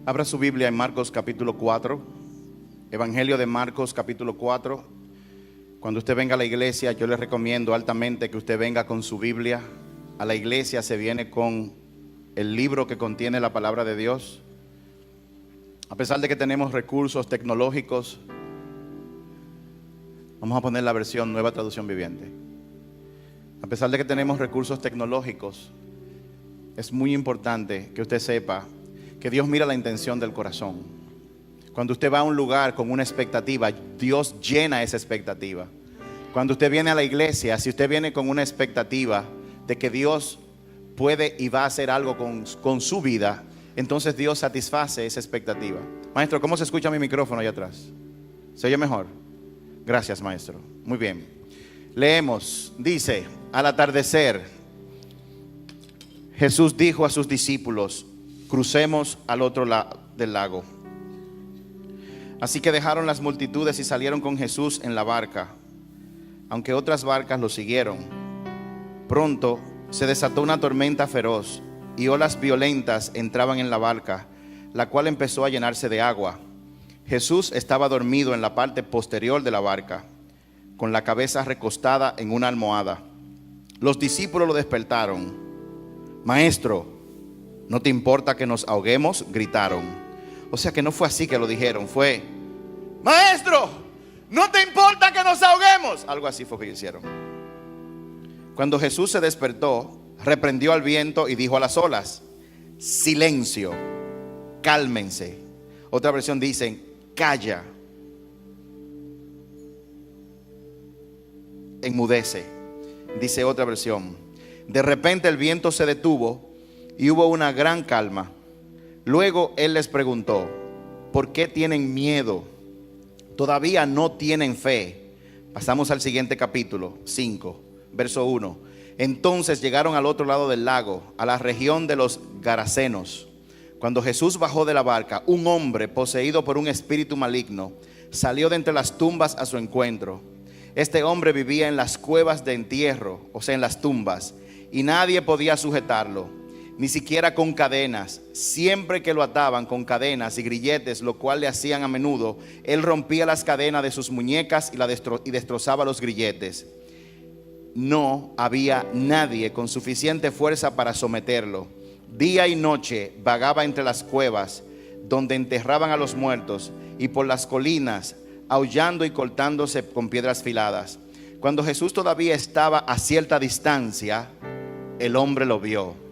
Abra su Biblia en Marcos capítulo 4, Evangelio de Marcos capítulo 4. Cuando usted venga a la iglesia, yo le recomiendo altamente que usted venga con su Biblia. A la iglesia se viene con el libro que contiene la palabra de Dios. A pesar de que tenemos recursos tecnológicos, vamos a poner la versión Nueva Traducción Viviente. A pesar de que tenemos recursos tecnológicos, es muy importante que usted sepa que Dios mira la intención del corazón. Cuando usted va a un lugar con una expectativa, Dios llena esa expectativa. Cuando usted viene a la iglesia, si usted viene con una expectativa de que Dios puede y va a hacer algo con su vida, entonces Dios satisface esa expectativa. Maestro, ¿cómo se escucha mi micrófono allá atrás? ¿Se oye mejor? Gracias, maestro. Muy bien. Leemos, dice: al atardecer, Jesús dijo a sus discípulos: crucemos al otro lado del lago. Así que dejaron las multitudes y salieron con Jesús en la barca, aunque otras barcas lo siguieron. Pronto se desató una tormenta feroz y olas violentas entraban en la barca, la cual empezó a llenarse de agua. Jesús estaba dormido en la parte posterior de la barca, con la cabeza recostada en una almohada. Los discípulos lo despertaron. Maestro, ¿no te importa que nos ahoguemos?, gritaron. O sea que no fue así que lo dijeron, fue: Maestro, ¿no te importa que nos ahoguemos? Algo así fue que hicieron. Cuando Jesús se despertó, reprendió al viento y dijo a las olas: silencio, cálmense. Otra versión dice: calla, enmudece. Dice otra versión: de repente el viento se detuvo y hubo una gran calma. Luego él les preguntó: ¿por qué tienen miedo? ¿Todavía no tienen fe? Pasamos al siguiente capítulo 5, verso 1. Entonces llegaron al otro lado del lago, a la región de los Garasenos. Cuando Jesús bajó de la barca, un hombre poseído por un espíritu maligno salió de entre las tumbas a su encuentro. Este hombre vivía en las cuevas de entierro, o sea, en las tumbas, y nadie podía sujetarlo, ni siquiera con cadenas. Siempre que lo ataban con cadenas y grilletes, lo cual le hacían a menudo, él rompía las cadenas de sus muñecas y destrozaba los grilletes. No había nadie con suficiente fuerza para someterlo. Día y noche vagaba entre las cuevas donde enterraban a los muertos y por las colinas, aullando y cortándose con piedras afiladas. Cuando Jesús todavía estaba a cierta distancia, el hombre lo vio.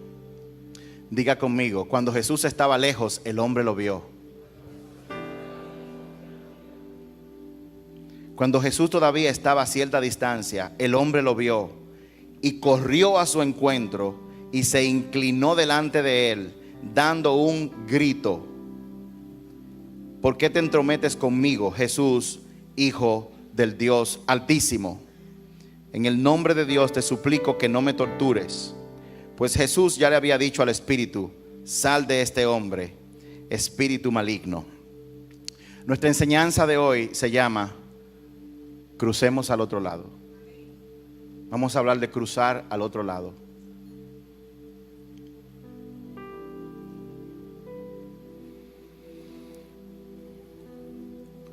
Diga conmigo: cuando Jesús estaba lejos, el hombre lo vio. Cuando Jesús todavía estaba a cierta distancia, el hombre lo vio y corrió a su encuentro y se inclinó delante de él, dando un grito: ¿por qué te entrometes conmigo, Jesús, Hijo del Dios Altísimo? En el nombre de Dios te suplico que no me tortures. Pues Jesús ya le había dicho al espíritu: sal de este hombre, espíritu maligno. Nuestra enseñanza de hoy se llama crucemos al otro lado. Vamos a hablar de cruzar al otro lado.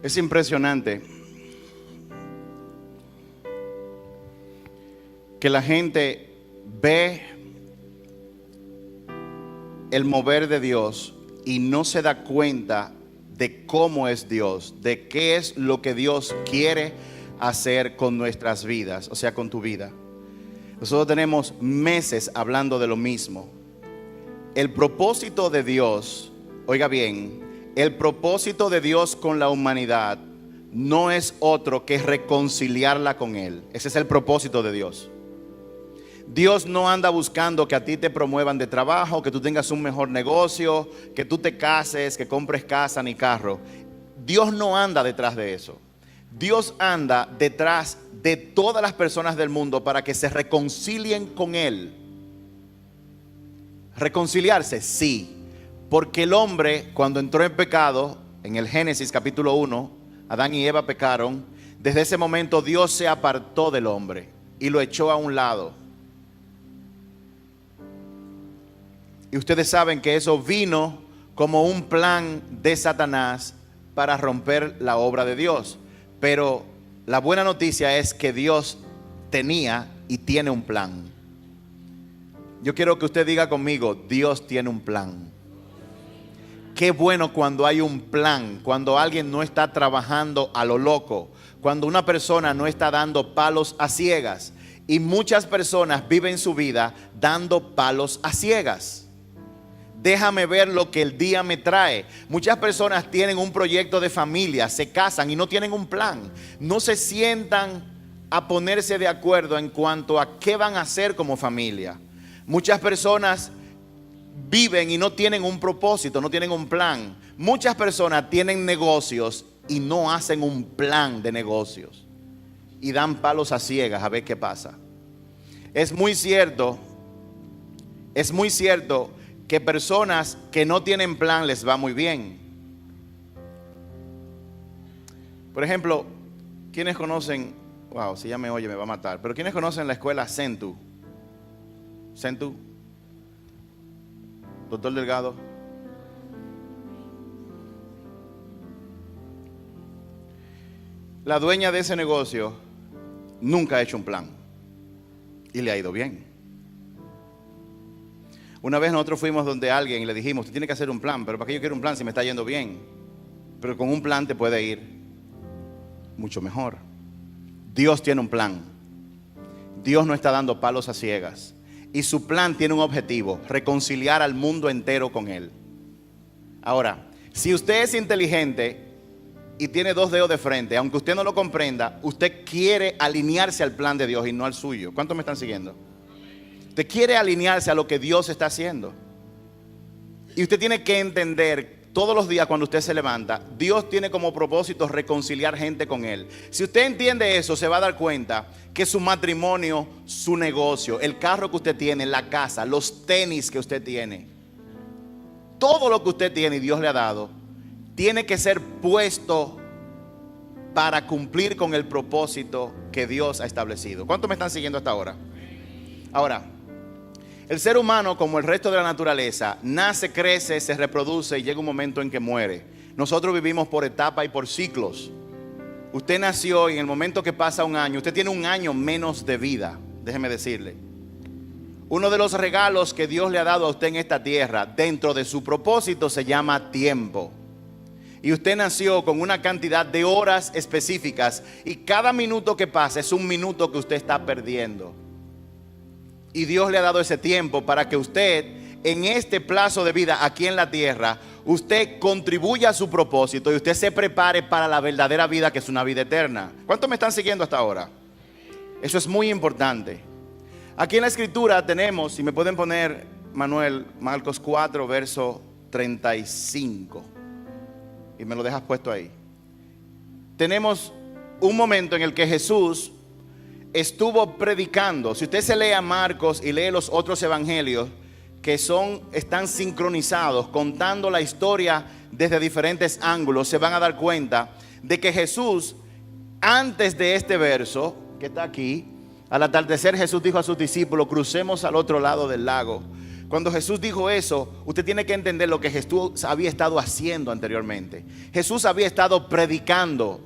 Es impresionante que la gente ve el mover de Dios y no se da cuenta de cómo es Dios, de qué es lo que Dios quiere hacer con nuestras vidas, o sea, con tu vida. Nosotros tenemos meses hablando de lo mismo. El propósito de Dios, oiga bien, el propósito de Dios con la humanidad no es otro que reconciliarla con Él. Ese es el propósito de Dios. Dios no anda buscando que a ti te promuevan de trabajo, que tú tengas un mejor negocio, que tú te cases, que compres casa ni carro. Dios no anda detrás de eso. Dios anda detrás de todas las personas del mundo para que se reconcilien con Él. ¿Reconciliarse? Sí. Porque el hombre, cuando entró en pecado, en el Génesis capítulo 1, Adán y Eva pecaron. Desde ese momento Dios se apartó del hombre y lo echó a un lado. Y ustedes saben que eso vino como un plan de Satanás para romper la obra de Dios. Pero la buena noticia es que Dios tenía y tiene un plan. Yo quiero que usted diga conmigo: Dios tiene un plan. Qué bueno cuando hay un plan, cuando alguien no está trabajando a lo loco, cuando una persona no está dando palos a ciegas. Y muchas personas viven su vida dando palos a ciegas. Déjame ver lo que el día me trae. Muchas personas tienen un proyecto de familia, se casan y no tienen un plan. No se sientan a ponerse de acuerdo en cuanto a qué van a hacer como familia. Muchas personas viven y no tienen un propósito, no tienen un plan. Muchas personas tienen negocios y no hacen un plan de negocios. Y dan palos a ciegas a ver qué pasa. Es muy cierto que personas que no tienen plan les va muy bien. Por ejemplo, ¿quiénes conocen? Wow, si ya me oye me va a matar. Pero ¿quiénes conocen la escuela Centu? ¿Centu? Doctor Delgado. La dueña de ese negocio nunca ha hecho un plan y le ha ido bien. Una vez nosotros fuimos donde alguien y le dijimos: usted tiene que hacer un plan. Pero ¿para qué yo quiero un plan si me está yendo bien? Pero con un plan te puede ir mucho mejor. Dios tiene un plan. Dios no está dando palos a ciegas. Y su plan tiene un objetivo: reconciliar al mundo entero con Él. Ahora, si usted es inteligente y tiene dos dedos de frente, aunque usted no lo comprenda, usted quiere alinearse al plan de Dios y no al suyo. ¿Cuántos me están siguiendo? Usted quiere alinearse a lo que Dios está haciendo. Y usted tiene que entender todos los días cuando usted se levanta, Dios tiene como propósito reconciliar gente con Él. Si usted entiende eso, se va a dar cuenta que su matrimonio, su negocio, el carro que usted tiene, la casa, los tenis que usted tiene, todo lo que usted tiene y Dios le ha dado, tiene que ser puesto para cumplir con el propósito que Dios ha establecido. ¿Cuántos me están siguiendo hasta ahora? Ahora, el ser humano, como el resto de la naturaleza, nace, crece, se reproduce y llega un momento en que muere. Nosotros vivimos por etapas y por ciclos. Usted nació y en el momento que pasa un año, usted tiene un año menos de vida. Déjeme decirle, uno de los regalos que Dios le ha dado a usted en esta tierra, dentro de su propósito, se llama tiempo. Y usted nació con una cantidad de horas específicas y cada minuto que pasa es un minuto que usted está perdiendo. Y Dios le ha dado ese tiempo para que usted, en este plazo de vida aquí en la tierra, usted contribuya a su propósito y usted se prepare para la verdadera vida, que es una vida eterna. ¿Cuántos me están siguiendo hasta ahora? Eso es muy importante. Aquí en la escritura tenemos, si me pueden poner, Manuel, Marcos 4, verso 35. Y me lo dejas puesto ahí. Tenemos un momento en el que Jesús estuvo predicando. Si usted se lee a Marcos y lee los otros evangelios, que están sincronizados, contando la historia desde diferentes ángulos, se van a dar cuenta de que Jesús, antes de este verso que está aquí, al atardecer Jesús dijo a sus discípulos: crucemos al otro lado del lago. Cuando Jesús dijo eso, usted tiene que entender lo que Jesús había estado haciendo anteriormente. Jesús había estado predicando.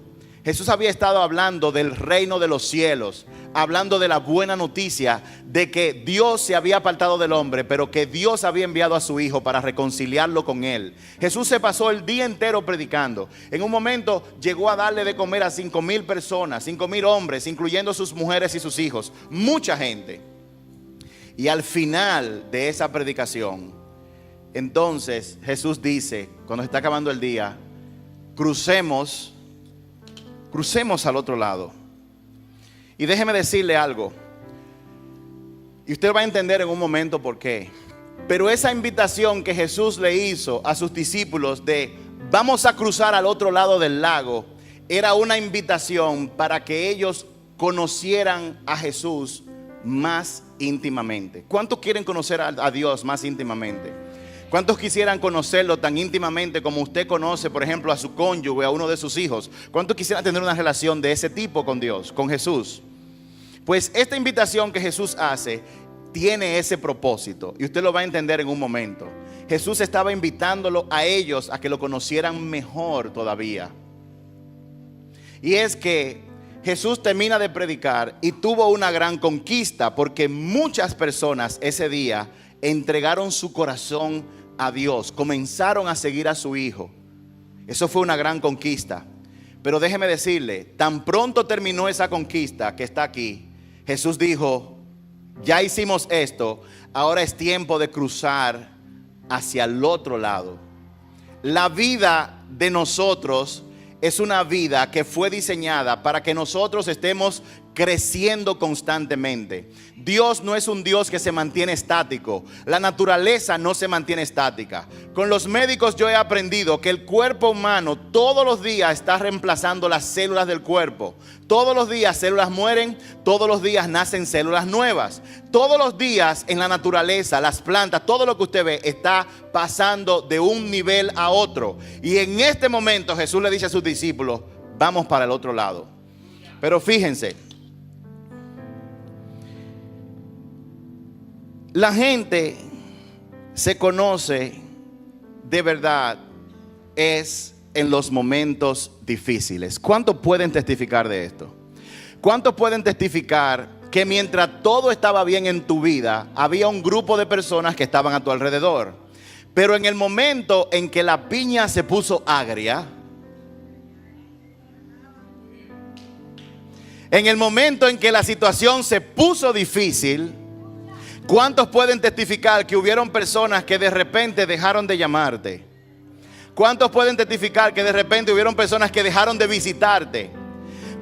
Jesús había estado hablando del reino de los cielos, hablando de la buena noticia de que Dios se había apartado del hombre, pero que Dios había enviado a su Hijo para reconciliarlo con Él. Jesús se pasó el día entero predicando. En un momento llegó a darle de comer a 5,000 personas, 5,000 hombres, incluyendo sus mujeres y sus hijos, mucha gente. Y al final de esa predicación, entonces Jesús dice, cuando se está acabando el día: crucemos al otro lado. Y déjeme decirle algo, y usted va a entender en un momento por qué. Pero esa invitación que Jesús le hizo a sus discípulos de vamos a cruzar al otro lado del lago, era una invitación para que ellos conocieran a Jesús más íntimamente. ¿Cuántos quieren conocer a Dios más íntimamente? ¿Cuántos quisieran conocerlo tan íntimamente como usted conoce, por ejemplo, a su cónyuge, a uno de sus hijos? ¿Cuántos quisieran tener una relación de ese tipo con Dios, con Jesús? Pues esta invitación que Jesús hace tiene ese propósito, y usted lo va a entender en un momento. Jesús estaba invitándolo a ellos a que lo conocieran mejor todavía. Y es que Jesús termina de predicar y tuvo una gran conquista, porque muchas personas ese día entregaron su corazón a Dios, comenzaron a seguir a su Hijo. Eso fue una gran conquista. Pero déjeme decirle, tan pronto terminó esa conquista que está aquí, Jesús dijo: ya hicimos esto, ahora es tiempo de cruzar hacia el otro lado. La vida de nosotros es una vida que fue diseñada para que nosotros estemos creciendo constantemente. Dios no es un Dios que se mantiene estático. La naturaleza no se mantiene estática. Con los médicos yo he aprendido que el cuerpo humano todos los días está reemplazando las células del cuerpo. Todos los días células mueren, todos los días nacen células nuevas. Todos los días en la naturaleza, las plantas, todo lo que usted ve está pasando de un nivel a otro. Y en este momento Jesús le dice a sus discípulos: vamos para el otro lado. Pero fíjense, la gente se conoce de verdad es en los momentos difíciles. ¿Cuántos pueden testificar de esto? ¿Cuántos pueden testificar que mientras todo estaba bien en tu vida, había un grupo de personas que estaban a tu alrededor? Pero en el momento en que la piña se puso agria, en el momento en que la situación se puso difícil, ¿cuántos pueden testificar que hubieron personas que de repente dejaron de llamarte? ¿Cuántos pueden testificar que de repente hubieron personas que dejaron de visitarte?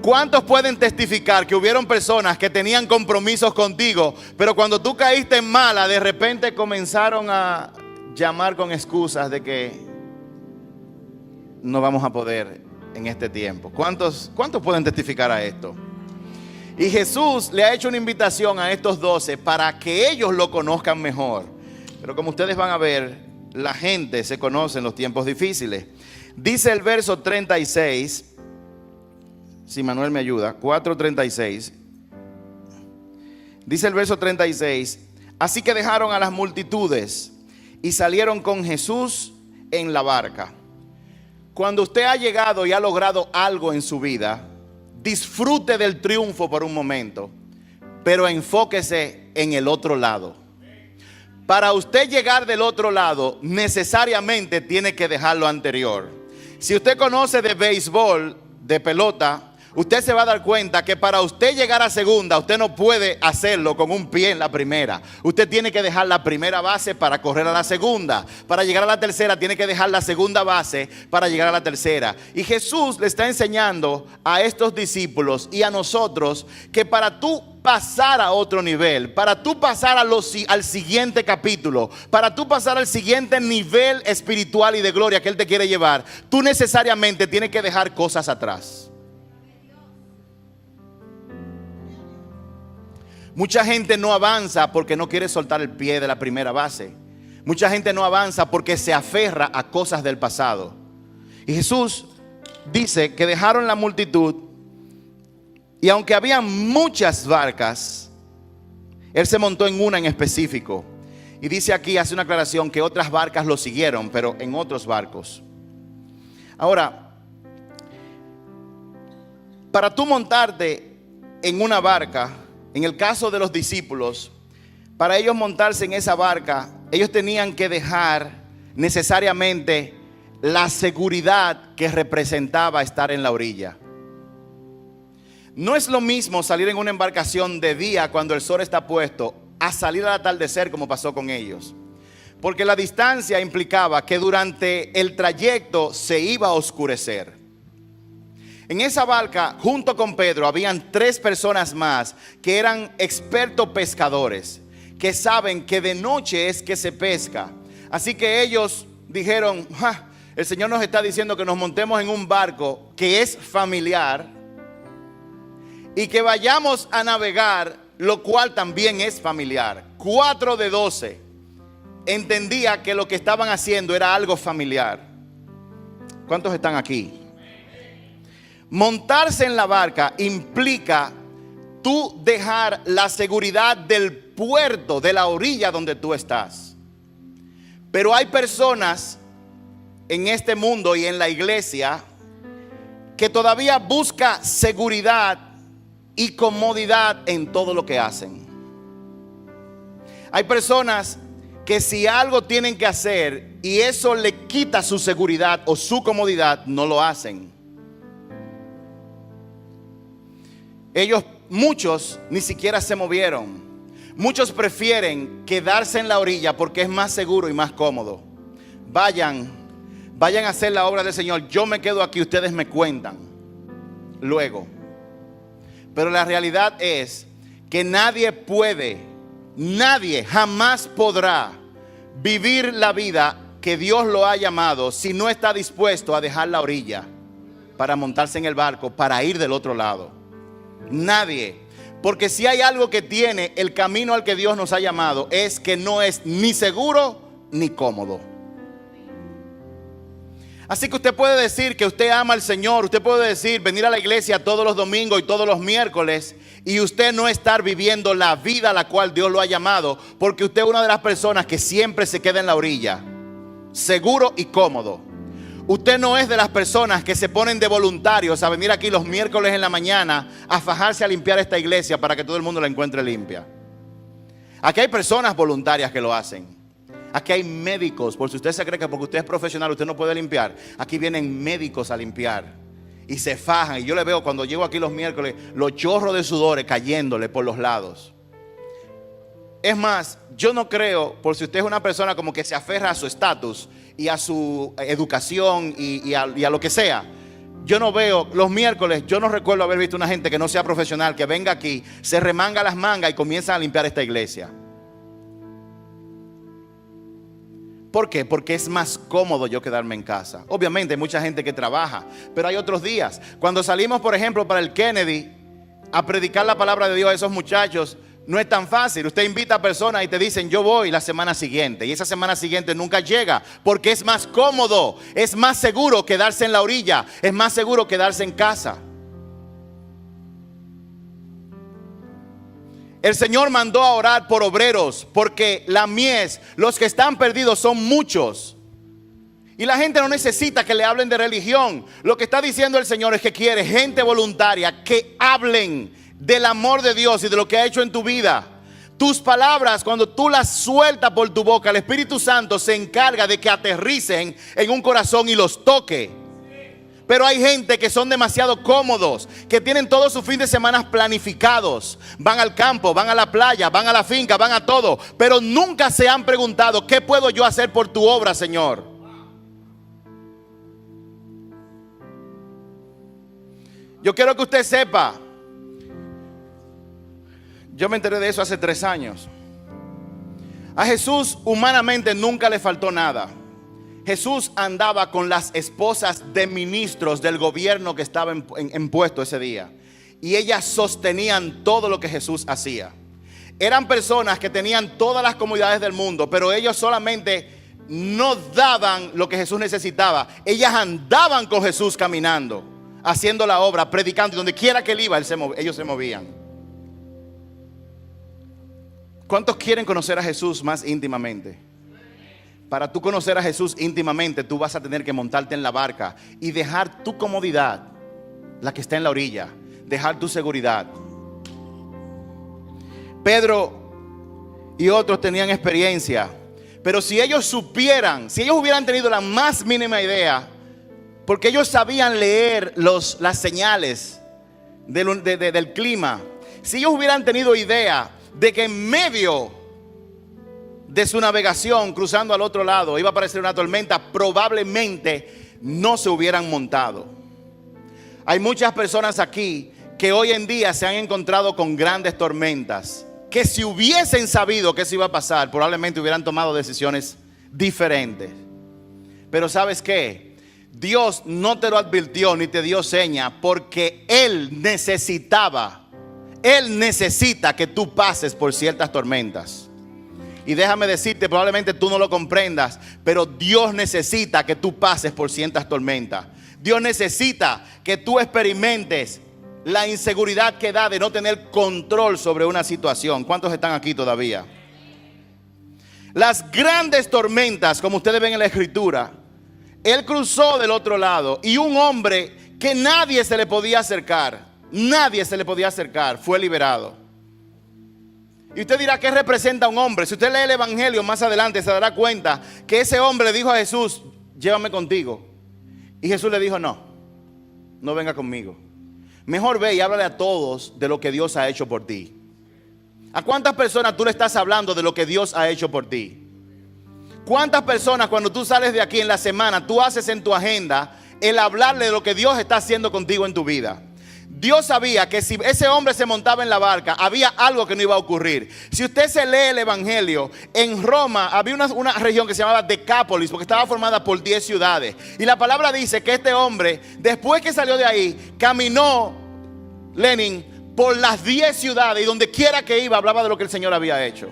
¿Cuántos pueden testificar que hubieron personas que tenían compromisos contigo, pero cuando tú caíste en mala, de repente comenzaron a llamar con excusas de que no vamos a poder en este tiempo? ¿Cuántos pueden testificar a esto? Y Jesús le ha hecho una invitación a estos 12 para que ellos lo conozcan mejor. Pero como ustedes van a ver, la gente se conoce en los tiempos difíciles. Dice el verso 36, si Manuel me ayuda, 4:36. Dice el verso 36: así que dejaron a las multitudes y salieron con Jesús en la barca. Cuando usted ha llegado y ha logrado algo en su vida, disfrute del triunfo por un momento, pero enfóquese en el otro lado. Para usted llegar del otro lado, necesariamente tiene que dejar lo anterior. Si usted conoce de béisbol, de pelota, usted se va a dar cuenta que para usted llegar a segunda, usted no puede hacerlo con un pie en la primera. Usted tiene que dejar la primera base para correr a la segunda. Para llegar a la tercera, tiene que dejar la segunda base para llegar a la tercera. Y Jesús le está enseñando a estos discípulos y a nosotros que para tú pasar a otro nivel, para tú pasar al siguiente capítulo, para tú pasar al siguiente nivel espiritual y de gloria que Él te quiere llevar, tú necesariamente tienes que dejar cosas atrás. Mucha gente no avanza porque no quiere soltar el pie de la primera base. Mucha gente no avanza porque se aferra a cosas del pasado. Y Jesús dice que dejaron la multitud, y aunque había muchas barcas, Él se montó en una en específico. Y dice aquí, hace una aclaración, que otras barcas lo siguieron, pero en otros barcos. Ahora, para tú montarte en una barca, en el caso de los discípulos, para ellos montarse en esa barca, ellos tenían que dejar necesariamente la seguridad que representaba estar en la orilla. No es lo mismo salir en una embarcación de día cuando el sol está puesto a salir al atardecer como pasó con ellos. Porque la distancia implicaba que durante el trayecto se iba a oscurecer. En esa barca, junto con Pedro, habían 3 personas más que eran expertos pescadores, que saben que de noche es que se pesca. Así que ellos dijeron: el Señor nos está diciendo que nos montemos en un barco que es familiar y que vayamos a navegar, lo cual también es familiar. 4 de 12 entendía que lo que estaban haciendo era algo familiar. ¿Cuántos están aquí? Montarse en la barca implica tú dejar la seguridad del puerto, de la orilla donde tú estás. Pero hay personas en este mundo y en la iglesia que todavía busca seguridad y comodidad en todo lo que hacen. Hay personas que si algo tienen que hacer y eso le quita su seguridad o su comodidad, no lo hacen. Muchos ni siquiera se movieron. Muchos prefieren quedarse en la orilla porque es más seguro y más cómodo. Vayan a hacer la obra del Señor. Yo me quedo aquí, ustedes me cuentan luego. Pero la realidad es que nadie jamás podrá vivir la vida que Dios lo ha llamado si no está dispuesto a dejar la orilla para montarse en el barco, para ir del otro lado. Nadie. Porque si hay algo que tiene el camino al que Dios nos ha llamado, es que no es ni seguro ni cómodo. Así que usted puede decir que usted ama al Señor, usted puede decir venir a la iglesia todos los domingos y todos los miércoles y usted no estar viviendo la vida a la cual Dios lo ha llamado, porque usted es una de las personas que siempre se queda en la orilla, seguro y cómodo. Usted no es de las personas que se ponen de voluntarios a venir aquí los miércoles en la mañana a fajarse a limpiar esta iglesia para que todo el mundo la encuentre limpia. Aquí hay personas voluntarias que lo hacen. Aquí hay médicos, por si usted se cree que porque usted es profesional usted no puede limpiar. Aquí vienen médicos a limpiar y se fajan. Y yo le veo cuando llego aquí los miércoles los chorros de sudores cayéndole por los lados. Es más, yo no creo, por si usted es una persona como que se aferra a su estatus y a su educación y a lo que sea. Yo no veo los miércoles, yo no recuerdo haber visto una gente que no sea profesional que venga aquí, se remanga las mangas y comienza a limpiar esta iglesia. ¿Por qué? Porque es más cómodo yo quedarme en casa. Obviamente hay mucha gente que trabaja, pero hay otros días. Cuando salimos, por ejemplo, para el Kennedy a predicar la palabra de Dios a esos muchachos, no es tan fácil. Usted invita a personas y te dicen yo voy la semana siguiente, y esa semana siguiente nunca llega, porque es más cómodo, es más seguro quedarse en la orilla, es más seguro quedarse en casa. El Señor mandó a orar por obreros, porque la mies, los que están perdidos son muchos. Y la gente no necesita que le hablen de religión. Lo que está diciendo el Señor es que quiere gente voluntaria que hablen del amor de Dios y de lo que ha hecho en tu vida. Tus palabras, cuando tú las sueltas por tu boca, el Espíritu Santo se encarga de que aterricen en un corazón y los toque. Pero hay gente que son demasiado cómodos, que tienen todo su fin de semana planificados. Van al campo, van a la playa, van a la finca, van a todo. Pero nunca se han preguntado, ¿qué puedo yo hacer por tu obra, Señor? Yo quiero que usted sepa, yo me enteré de eso hace 3 años. A Jesús humanamente nunca le faltó nada. Jesús andaba con las esposas de ministros del gobierno que estaba en puesto ese día. Y ellas sostenían todo lo que Jesús hacía. Eran personas que tenían todas las comodidades del mundo, pero ellos solamente no daban lo que Jesús necesitaba. Ellas andaban con Jesús caminando, haciendo la obra, predicando. Y donde quiera que él iba, ellos se movían. ¿Cuántos quieren conocer a Jesús más íntimamente? Para tú conocer a Jesús íntimamente, tú vas a tener que montarte en la barca y dejar tu comodidad, la que está en la orilla, dejar tu seguridad. Pedro y otros tenían experiencia, pero si ellos supieran, si ellos hubieran tenido la más mínima idea, porque ellos sabían leer las señales del clima, si ellos hubieran tenido idea de que en medio de su navegación cruzando al otro lado iba a aparecer una tormenta, probablemente no se hubieran montado. Hay muchas personas aquí que hoy en día se han encontrado con grandes tormentas, que si hubiesen sabido que eso iba a pasar, probablemente hubieran tomado decisiones diferentes. Pero ¿sabes qué? Dios no te lo advirtió ni te dio seña, porque Él necesita que tú pases por ciertas tormentas. Y déjame decirte, probablemente tú no lo comprendas, pero Dios necesita que tú pases por ciertas tormentas. Dios necesita que tú experimentes la inseguridad que da de no tener control sobre una situación. ¿Cuántos están aquí todavía? las grandes tormentas, como ustedes ven en la escritura, él cruzó del otro lado y un hombre que nadie se le podía acercar, fue liberado. Y usted dirá, ¿qué representa un hombre? Si usted lee el evangelio más adelante, se dará cuenta que ese hombre le dijo a Jesús, llévame contigo. Y Jesús le dijo, no venga conmigo. Mejor ve y háblale a todos de lo que Dios ha hecho por ti. ¿A cuántas personas tú le estás hablando de lo que Dios ha hecho por ti? ¿Cuántas personas cuando tú sales de aquí en la semana, tú haces en tu agenda el hablarle de lo que Dios está haciendo contigo en tu vida? Dios sabía que si ese hombre se montaba en la barca, había algo que no iba a ocurrir. Si usted se lee el evangelio, en Roma había una región que se llamaba Decápolis, porque estaba formada por 10 ciudades. Y la palabra dice que este hombre, después que salió de ahí, caminó, Lenin, por las 10 ciudades, y donde quiera que iba, hablaba de lo que el Señor había hecho.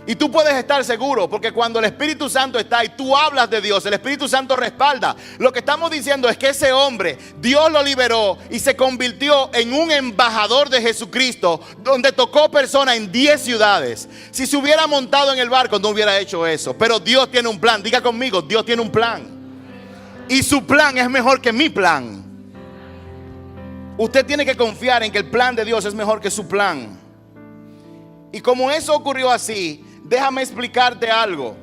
Y tú puedes estar seguro, porque cuando el Espíritu Santo está y tú hablas de Dios, el Espíritu Santo respalda. Lo que estamos diciendo es que ese hombre, Dios lo liberó y se convirtió en un embajador de Jesucristo, donde tocó personas en 10 ciudades. Si se hubiera montado en el barco, no hubiera hecho eso. Pero Dios tiene un plan. Diga conmigo, Dios tiene un plan. Y su plan es mejor que mi plan. Usted tiene que confiar en que el plan de Dios es mejor que su plan. Y como eso ocurrió así, déjame explicarte algo.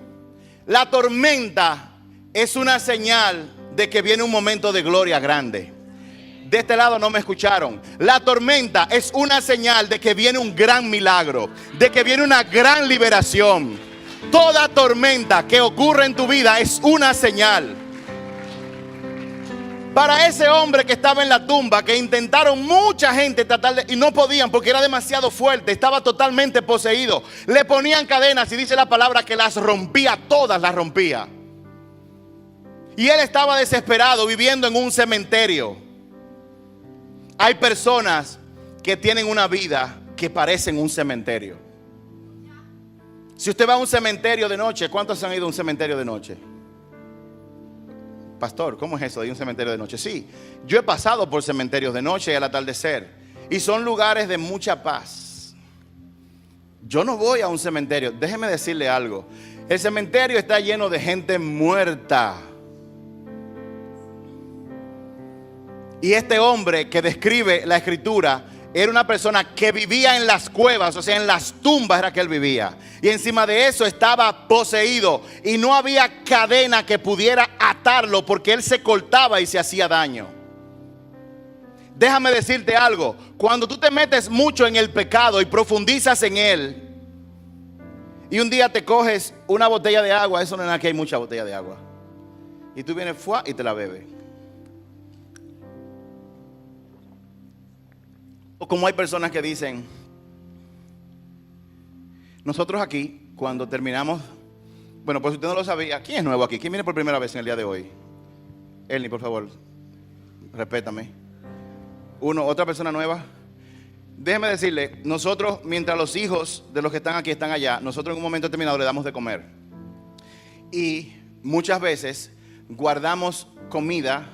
La tormenta es una señal de que viene un momento de gloria grande. De este lado no me escucharon. La tormenta es una señal de que viene un gran milagro, de que viene una gran liberación. Toda tormenta que ocurre en tu vida es una señal. Para ese hombre que estaba en la tumba, que intentaron mucha gente tratar y no podían porque era demasiado fuerte, estaba totalmente poseído. Le ponían cadenas y dice la palabra que las rompía, todas las rompía. Y él estaba desesperado viviendo en un cementerio. Hay personas que tienen una vida que parecen un cementerio. Si usted va a un cementerio de noche, ¿cuántos han ido a un cementerio de noche? Pastor, ¿cómo es eso de un cementerio de noche? Sí, yo he pasado por cementerios de noche y al atardecer, y son lugares de mucha paz. Yo no voy a un cementerio. Déjeme decirle algo. El cementerio está lleno de gente muerta. Y este hombre que describe la escritura era una persona que vivía en las cuevas, o sea, en las tumbas era que él vivía. Y encima de eso estaba poseído y no había cadena que pudiera atarlo porque él se cortaba y se hacía daño. Déjame decirte algo. Cuando tú te metes mucho en el pecado y profundizas en él, y un día te coges una botella de agua, eso no es nada, que hay mucha botella de agua, y tú vienes y te la bebes. O como hay personas que dicen, nosotros aquí, cuando terminamos, bueno, pues usted no lo sabía, ¿quién es nuevo aquí? ¿Quién viene por primera vez en el día de hoy? Elni, por favor, respétame. Otra persona nueva. Déjeme decirle, nosotros, mientras los hijos de los que están aquí están allá, nosotros en un momento determinado le damos de comer. Y muchas veces guardamos comida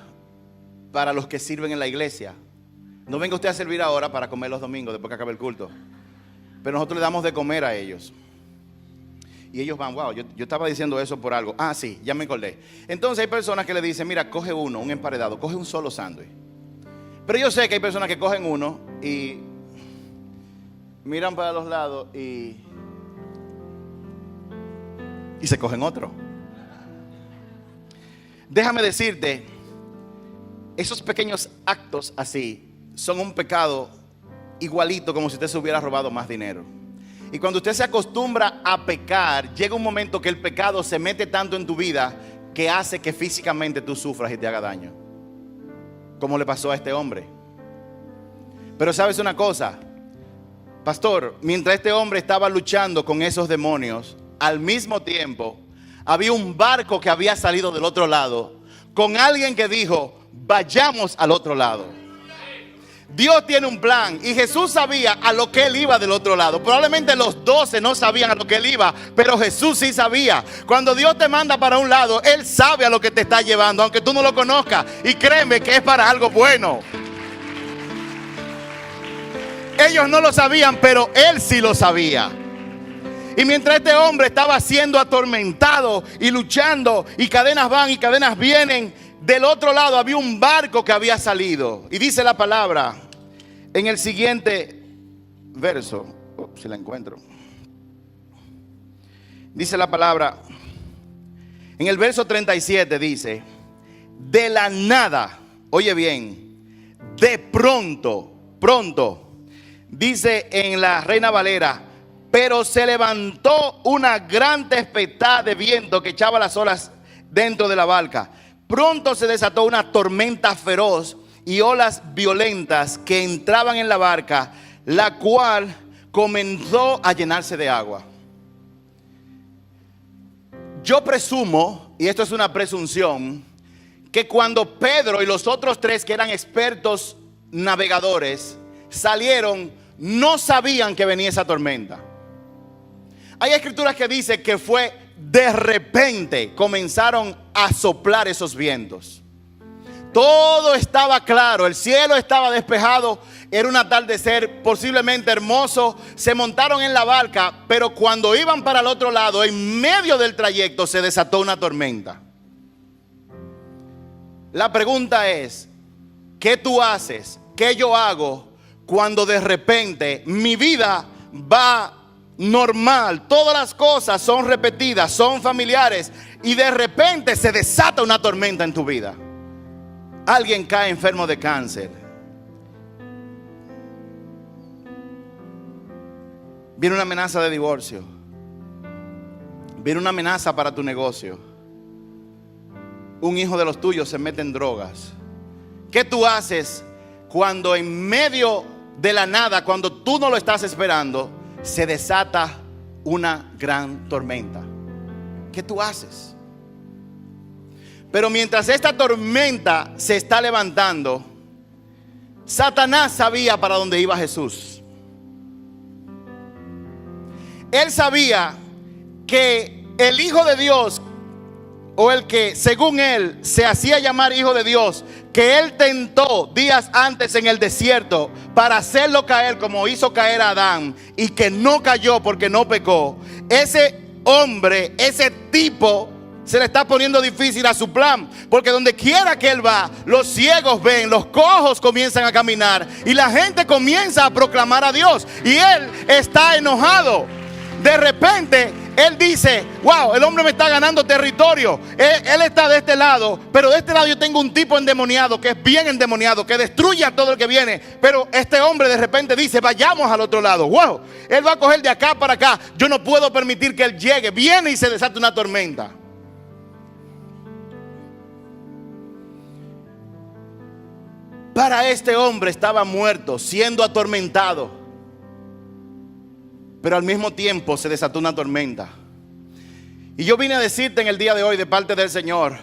para los que sirven en la iglesia. No venga usted a servir ahora para comer los domingos después que acabe el culto. Pero nosotros le damos de comer a ellos. Y ellos van, wow, yo estaba diciendo eso por algo. Ah, sí, ya me acordé. Entonces hay personas que le dicen, mira, coge uno, un emparedado, coge un solo sándwich. Pero yo sé que hay personas que cogen uno y miran para los lados y se cogen otro. Déjame decirte, esos pequeños actos así son un pecado igualito como si usted se hubiera robado más dinero. Y cuando usted se acostumbra a pecar, llega un momento que el pecado se mete tanto en tu vida que hace que físicamente tú sufras y te haga daño, como le pasó a este hombre. Pero sabes una cosa, pastor, mientras este hombre estaba luchando con esos demonios, al mismo tiempo había un barco que había salido del otro lado con alguien que dijo, vayamos al otro lado. Dios tiene un plan y Jesús sabía a lo que él iba del otro lado. Probablemente los 12 no sabían a lo que él iba, pero Jesús sí sabía. Cuando Dios te manda para un lado, él sabe a lo que te está llevando, aunque tú no lo conozcas. Y créeme que es para algo bueno. Ellos no lo sabían, pero él sí lo sabía. Y mientras este hombre estaba siendo atormentado y luchando, y cadenas van y cadenas vienen, del otro lado había un barco que había salido. Y dice la palabra en el siguiente verso, si la encuentro. Dice la palabra, en el verso 37 dice: de la nada, oye bien, de pronto, dice en la Reina Valera, pero se levantó una gran tempestad de viento que echaba las olas dentro de la barca. Pronto se desató una tormenta feroz y olas violentas que entraban en la barca, la cual comenzó a llenarse de agua. Yo presumo, y esto es una presunción, que cuando Pedro y los otros tres que eran expertos navegadores salieron, no sabían que venía esa tormenta. Hay escrituras que dicen que fue de repente comenzaron a soplar esos vientos. Todo estaba claro, el cielo estaba despejado, era un atardecer posiblemente hermoso. Se montaron en la barca, pero cuando iban para el otro lado, en medio del trayecto se desató una tormenta. La pregunta es, ¿qué tú haces? ¿Qué yo hago cuando de repente mi vida va normal? Todas las cosas son repetidas, son familiares, y de repente se desata una tormenta en tu vida. Alguien cae enfermo de cáncer. Viene una amenaza de divorcio. Viene una amenaza para tu negocio. Un hijo de los tuyos se mete en drogas. ¿Qué tú haces cuando en medio de la nada, cuando tú no lo estás esperando, se desata una gran tormenta? ¿Qué tú haces? Pero mientras esta tormenta se está levantando, Satanás sabía para dónde iba Jesús. Él sabía que el Hijo de Dios, o el que según él se hacía llamar Hijo de Dios, que él tentó días antes en el desierto para hacerlo caer como hizo caer a Adán, y que no cayó porque no pecó, ese hombre, ese tipo, se le está poniendo difícil a su plan, porque donde quiera que él va, los ciegos ven, los cojos comienzan a caminar y la gente comienza a proclamar a Dios, y él está enojado. De repente él dice: wow, el hombre me está ganando territorio. Él está de este lado, pero de este lado yo tengo un tipo endemoniado, que es bien endemoniado, que destruye a todo el que viene. Pero este hombre de repente dice: vayamos al otro lado. Wow, él va a coger de acá para acá. Yo no puedo permitir que él llegue. Viene y se desata una tormenta. Para este hombre estaba muerto, siendo atormentado, pero al mismo tiempo se desató una tormenta. Y yo vine a decirte en el día de hoy de parte del Señor,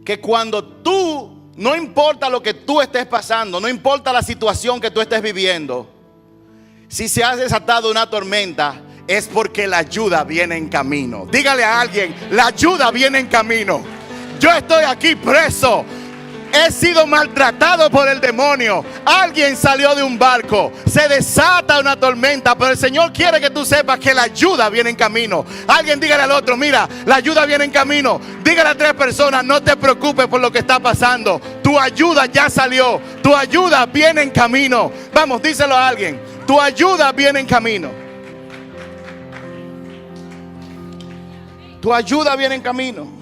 que cuando tú, no importa lo que tú estés pasando, no importa la situación que tú estés viviendo, si se ha desatado una tormenta, es porque la ayuda viene en camino. Dígale a alguien: la ayuda viene en camino. Yo estoy aquí preso. He sido maltratado por el demonio. Alguien salió de un barco. Se desata una tormenta, pero el Señor quiere que tú sepas que la ayuda viene en camino. Alguien dígale al otro: mira, la ayuda viene en camino. Dígale a 3 personas: no te preocupes por lo que está pasando. Tu ayuda ya salió. Tu ayuda viene en camino. Vamos, díselo a alguien: tu ayuda viene en camino. Tu ayuda viene en camino.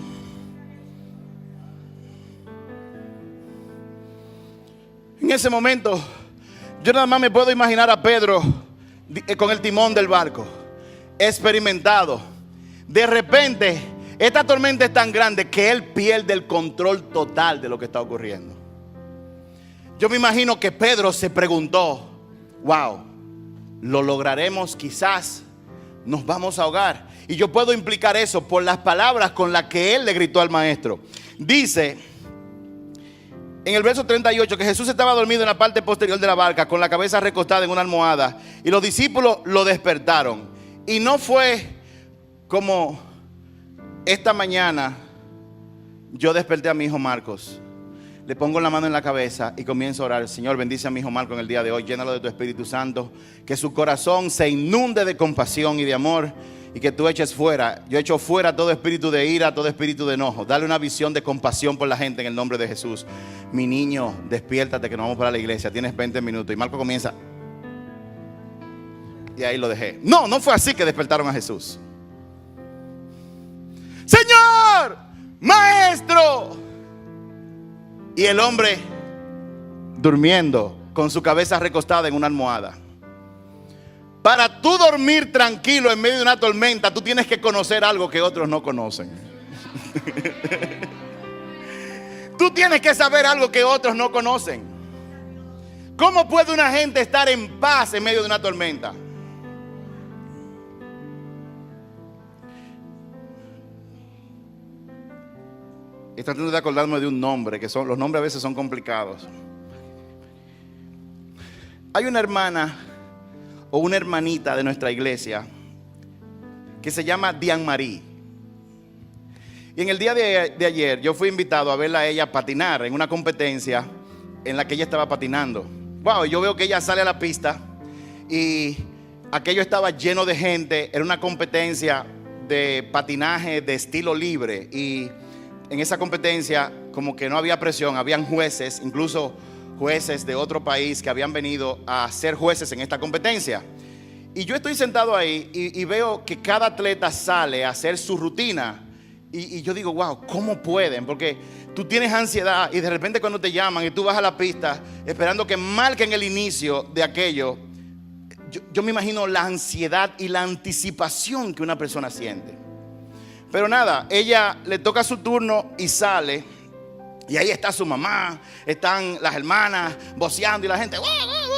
En ese momento, yo nada más me puedo imaginar a Pedro con el timón del barco, experimentado. De repente, esta tormenta es tan grande que él pierde el control total de lo que está ocurriendo. Yo me imagino que Pedro se preguntó: wow, ¿lo lograremos? Quizás nos vamos a ahogar. Y yo puedo implicar eso por las palabras con las que él le gritó al maestro. Dice en el verso 38 que Jesús estaba dormido en la parte posterior de la barca, con la cabeza recostada en una almohada, y los discípulos lo despertaron. Y no fue como esta mañana yo desperté a mi hijo Marcos. le pongo la mano en la cabeza y comienzo a orar. Señor, bendice a mi hijo Marco en el día de hoy. Llénalo de tu Espíritu Santo. Que su corazón se inunde de compasión y de amor. Y que tú eches fuera. Yo echo fuera todo espíritu de ira, todo espíritu de enojo. Dale una visión de compasión por la gente en el nombre de Jesús. Mi niño, despiértate que nos vamos para la iglesia. Tienes 20 minutos. Y Marco comienza. Y ahí lo dejé. No, no fue así que despertaron a Jesús. Señor, maestro. Y el hombre durmiendo con su cabeza recostada en una almohada. Para tú dormir tranquilo en medio de una tormenta, tú tienes que conocer algo que otros no conocen. Tú tienes que saber algo que otros no conocen. ¿Cómo puede una gente estar en paz en medio de una tormenta? Estoy tratando de acordarme de un nombre, que los nombres a veces son complicados. Hay una hermana o una hermanita de nuestra iglesia que se llama Diane Marie. Y en el día de ayer yo fui invitado a verla a ella patinar en una competencia en la que ella estaba patinando. Wow, yo veo que ella sale a la pista y aquello estaba lleno de gente. Era una competencia de patinaje de estilo libre. Y en esa competencia como que no había presión, habían jueces, incluso jueces de otro país que habían venido a ser jueces en esta competencia. Y yo estoy sentado ahí y veo que cada atleta sale a hacer su rutina. Y yo digo, wow, ¿cómo pueden? Porque tú tienes ansiedad y de repente cuando te llaman y tú vas a la pista esperando que marquen el inicio de aquello, yo me imagino la ansiedad y la anticipación que una persona siente. Pero nada, ella le toca su turno y sale. Y ahí está su mamá, están las hermanas voceando y la gente.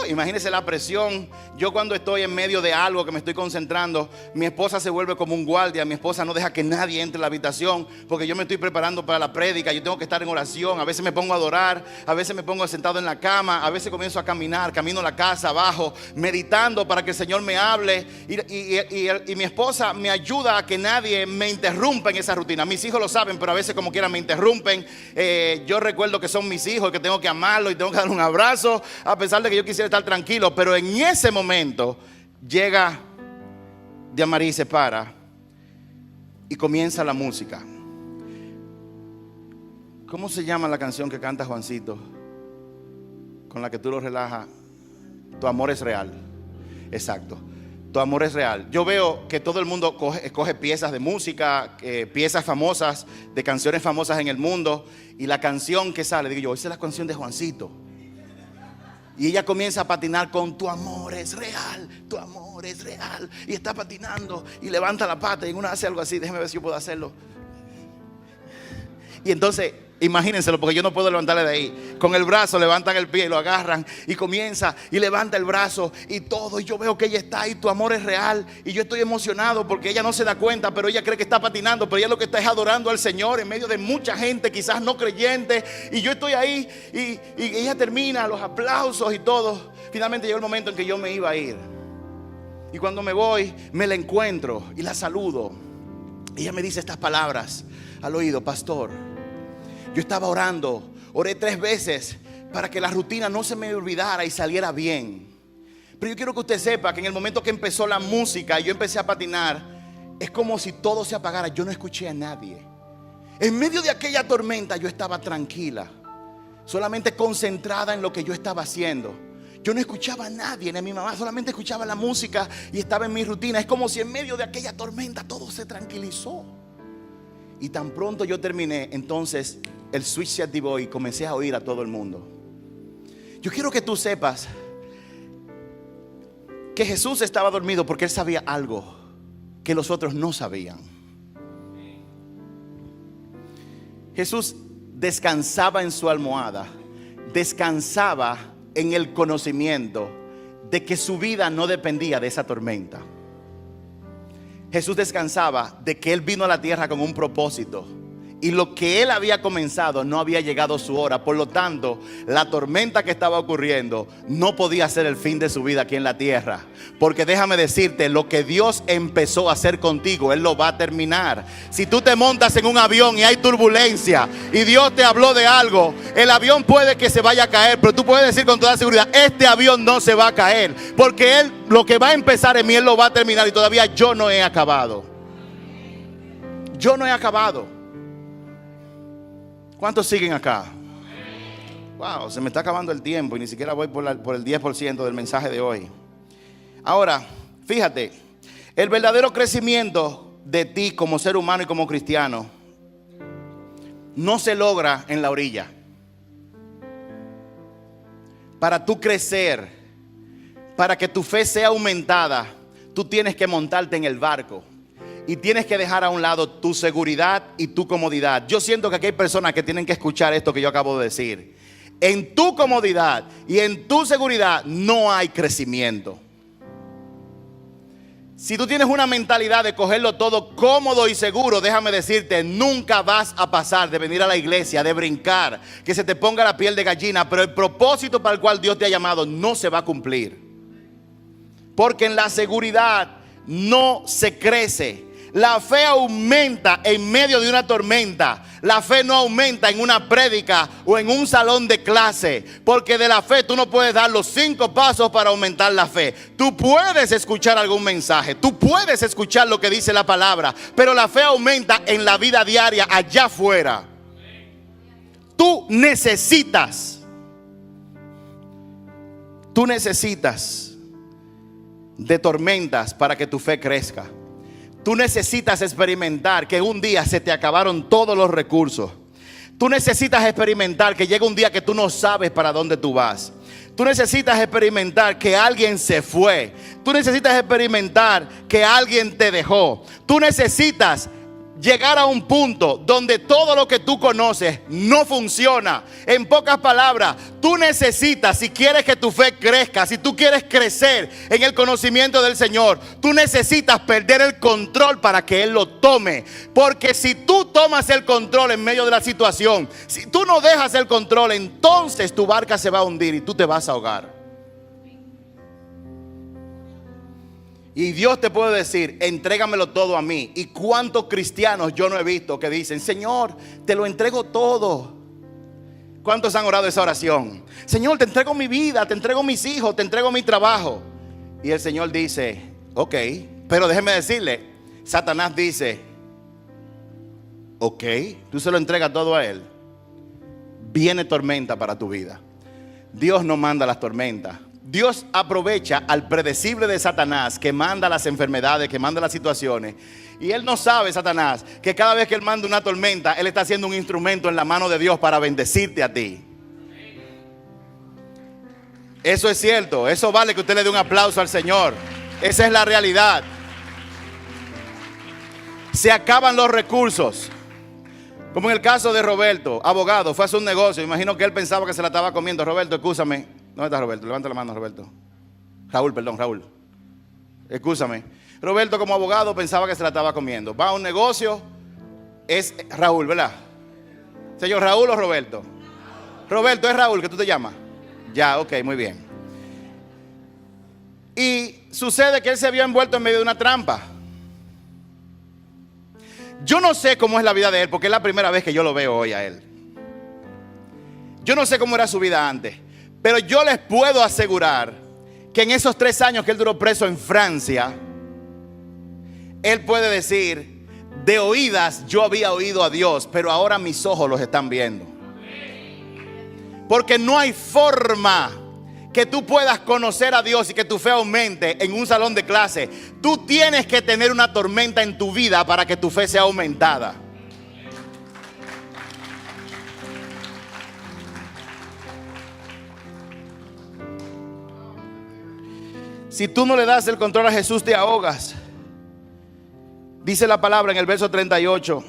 Imagínense la presión. Yo cuando estoy en medio de algo que me estoy concentrando, mi esposa se vuelve como un guardia. Mi esposa no deja que nadie entre a la habitación porque yo me estoy preparando para la prédica. Yo tengo que estar en oración. A veces me pongo a adorar, a veces me pongo sentado en la cama, a veces comienzo a caminar, camino a la casa abajo, meditando para que el Señor me hable. Y mi esposa me ayuda a que nadie me interrumpa en esa rutina. Mis hijos lo saben, pero a veces como quiera me interrumpen. Yo recuerdo que son mis hijos, que tengo que amarlos y tengo que dar un abrazo, a pesar de que yo quisiera estar tranquilo. Pero en ese momento llega Diane Marie, se para y comienza la música. ¿Cómo se llama la canción que canta Juancito? Con la que tú lo relajas. Tu amor es real. Exacto. Tu amor es real. Yo veo que todo el mundo coge piezas de música, piezas famosas, de canciones famosas en el mundo. Y la canción que sale, digo yo, esa es la canción de Juancito. Y ella comienza a patinar con tu amor es real, tu amor es real. Y está patinando y levanta la pata y una hace algo así. Déjeme ver si yo puedo hacerlo. Y entonces, imagínenselo, porque yo no puedo levantarle de ahí. Con el brazo levantan el pie y lo agarran y comienza y levanta el brazo y todo. Y yo veo que ella está ahí, tu amor es real. Y yo estoy emocionado porque ella no se da cuenta, pero ella cree que está patinando. Pero ella lo que está es adorando al Señor en medio de mucha gente, quizás no creyente. Y yo estoy ahí y ella termina, los aplausos y todo. Finalmente llegó el momento en que yo me iba a ir. Y cuando me voy, me la encuentro y la saludo. Y ella me dice estas palabras al oído: pastor, yo estaba orando, oré 3 veces para que la rutina no se me olvidara y saliera bien. Pero yo quiero que usted sepa que en el momento que empezó la música y yo empecé a patinar, es como si todo se apagara. Yo no escuché a nadie. En medio de aquella tormenta yo estaba tranquila, solamente concentrada en lo que yo estaba haciendo. Yo no escuchaba a nadie, ni a mi mamá, solamente escuchaba la música y estaba en mi rutina. Es como si en medio de aquella tormenta todo se tranquilizó. Y tan pronto yo terminé, entonces el switch se activó y comencé a oír a todo el mundo. Yo quiero que tú sepas que Jesús estaba dormido porque Él sabía algo que los otros no sabían. Jesús descansaba en su almohada, descansaba en el conocimiento de que su vida no dependía de esa tormenta. Jesús descansaba de que Él vino a la tierra con un propósito Y lo que él había comenzado no había llegado su hora. Por lo tanto, la tormenta que estaba ocurriendo no podía ser el fin de su vida aquí en la tierra. Porque déjame decirte, lo que Dios empezó a hacer contigo, Él lo va a terminar. Si tú te montas en un avión y hay turbulencia y Dios te habló de algo, el avión puede que se vaya a caer, pero tú puedes decir con toda seguridad, este avión no se va a caer. Porque Él, lo que va a empezar en mí, Él lo va a terminar. Y todavía yo no he acabado. Yo no he acabado. ¿Cuántos siguen acá? Wow, se me está acabando el tiempo y ni siquiera voy por el 10% del mensaje de hoy. Ahora, fíjate, el verdadero crecimiento de ti como ser humano y como cristiano no se logra en la orilla. Para tú crecer, para que tu fe sea aumentada, tú tienes que montarte en el barco. Y tienes que dejar a un lado tu seguridad y tu comodidad. Yo siento que aquí hay personas que tienen que escuchar esto que yo acabo de decir. En tu comodidad y en tu seguridad no hay crecimiento. Si tú tienes una mentalidad de cogerlo todo cómodo y seguro, déjame decirte, nunca vas a pasar de venir a la iglesia, de brincar, que se te ponga la piel de gallina, pero el propósito para el cual Dios te ha llamado no se va a cumplir. Porque en la seguridad no se crece. La fe aumenta en medio de una tormenta. La fe no aumenta en una prédica o en un salón de clase. Porque de la fe tú no puedes dar los 5 pasos para aumentar la fe. Tú puedes escuchar algún mensaje, tú puedes escuchar lo que dice la palabra, pero la fe aumenta en la vida diaria allá afuera. Tú necesitas de tormentas para que tu fe crezca. Tú necesitas experimentar que un día se te acabaron todos los recursos. Tú necesitas experimentar que llega un día que tú no sabes para dónde tú vas. Tú necesitas experimentar que alguien se fue. Tú necesitas experimentar que alguien te dejó. Tú necesitas llegar a un punto donde todo lo que tú conoces no funciona. En pocas palabras, tú necesitas, si quieres que tu fe crezca, si tú quieres crecer en el conocimiento del Señor, tú necesitas perder el control para que Él lo tome. Porque si tú tomas el control en medio de la situación, si tú no dejas el control, entonces tu barca se va a hundir y tú te vas a ahogar. Y Dios te puede decir, entrégamelo todo a mí. ¿Y cuántos cristianos yo no he visto que dicen, Señor, te lo entrego todo? ¿Cuántos han orado esa oración? Señor, te entrego mi vida, te entrego mis hijos, te entrego mi trabajo. Y el Señor dice, ok, pero déjeme decirle, Satanás dice, ok, tú se lo entregas todo a él. Viene tormenta para tu vida. Dios no manda las tormentas. Dios aprovecha al predecible de Satanás, que manda las enfermedades, que manda las situaciones. Y él no sabe, Satanás, que cada vez que él manda una tormenta, él está haciendo un instrumento en la mano de Dios para bendecirte a ti. Eso es cierto. Eso vale que usted le dé un aplauso al Señor. Esa es la realidad. Se acaban los recursos. Como en el caso de Roberto, abogado, fue a hacer un negocio. Imagino que él pensaba que se la estaba comiendo. Roberto, escúchame. ¿Dónde está Roberto? Levanta la mano, Roberto. Raúl. Escúchame. Roberto, como abogado, pensaba que se la estaba comiendo. Va a un negocio. Es Raúl, ¿verdad? Señor, ¿Raúl o Roberto? Roberto, es Raúl, que tú te llamas. Ya, ok, muy bien. Y sucede que él se había envuelto en medio de una trampa. Yo no sé cómo es la vida de él, porque es la primera vez que yo lo veo hoy a él. Yo no sé cómo era su vida antes. Pero yo les puedo asegurar que en esos 3 años que él duró preso en Francia, él puede decir, de oídas yo había oído a Dios, pero ahora mis ojos los están viendo. Porque no hay forma que tú puedas conocer a Dios y que tu fe aumente en un salón de clase. Tú tienes que tener una tormenta en tu vida para que tu fe sea aumentada. Si tú no le das el control a Jesús, te ahogas. Dice la palabra en el verso 38.